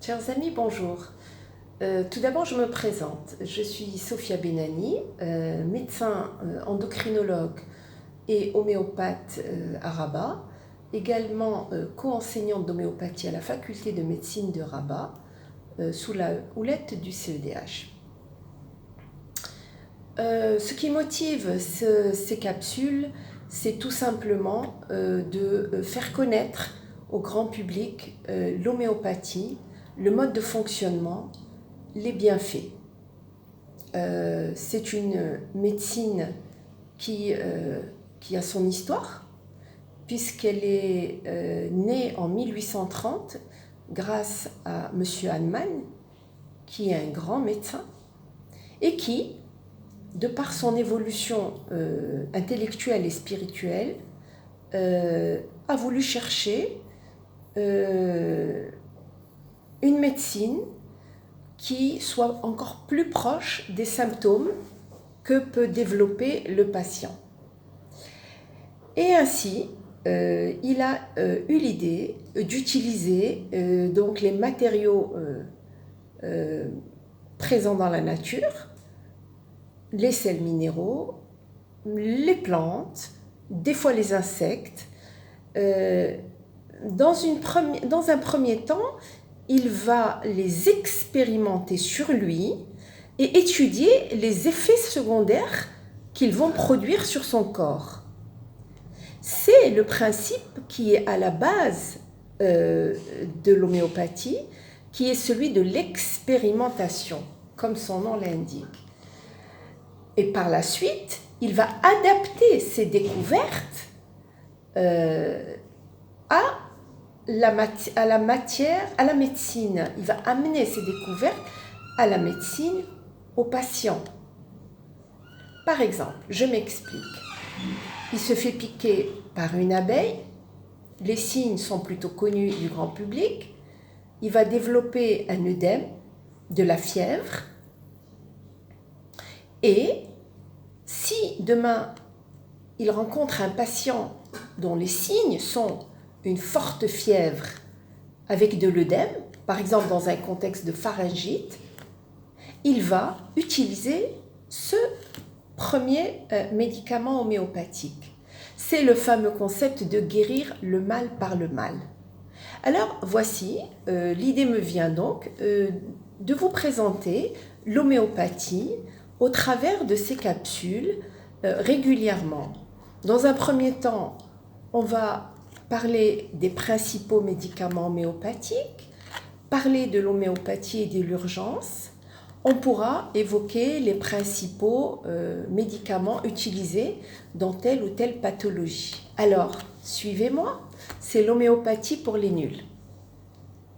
Chers amis, bonjour. Tout d'abord, je me présente. Je suis Sophia Benani, médecin endocrinologue et homéopathe à Rabat, également co-enseignante d'homéopathie à la faculté de médecine de Rabat, sous la houlette du CEDH. Ce qui motive ces capsules, c'est tout simplement de faire connaître au grand public l'homéopathie, le mode de fonctionnement, les bienfaits. C'est une médecine qui a son histoire, puisqu'elle est née en 1830 grâce à M. Hahnemann, qui est un grand médecin, et qui, de par son évolution intellectuelle et spirituelle, a voulu chercher une médecine qui soit encore plus proche des symptômes que peut développer le patient. Et ainsi, il a eu l'idée d'utiliser donc les matériaux présents dans la nature, les sels minéraux, les plantes, des fois les insectes. Dans un premier temps, il va les expérimenter sur lui et étudier les effets secondaires qu'ils vont produire sur son corps. C'est le principe qui est à la base de l'homéopathie, qui est celui de l'expérimentation, comme son nom l'indique. Et par la suite, il va adapter ses découvertes à la médecine. Il va amener ses découvertes à la médecine, aux patients. Par exemple, je m'explique. Il se fait piquer par une abeille. Les signes sont plutôt connus du grand public. Il va développer un œdème, de la fièvre. Et si demain, il rencontre un patient dont les signes sont une forte fièvre avec de l'œdème, par exemple dans un contexte de pharyngite, il va utiliser ce premier médicament homéopathique. C'est le fameux concept de guérir le mal par le mal. Alors voici, l'idée me vient donc de vous présenter l'homéopathie au travers de ces capsules régulièrement. Dans un premier temps, on va parler des principaux médicaments homéopathiques, parler de l'homéopathie et de l'urgence. On pourra évoquer les principaux médicaments utilisés dans telle ou telle pathologie. Alors, suivez-moi, c'est l'homéopathie pour les nuls.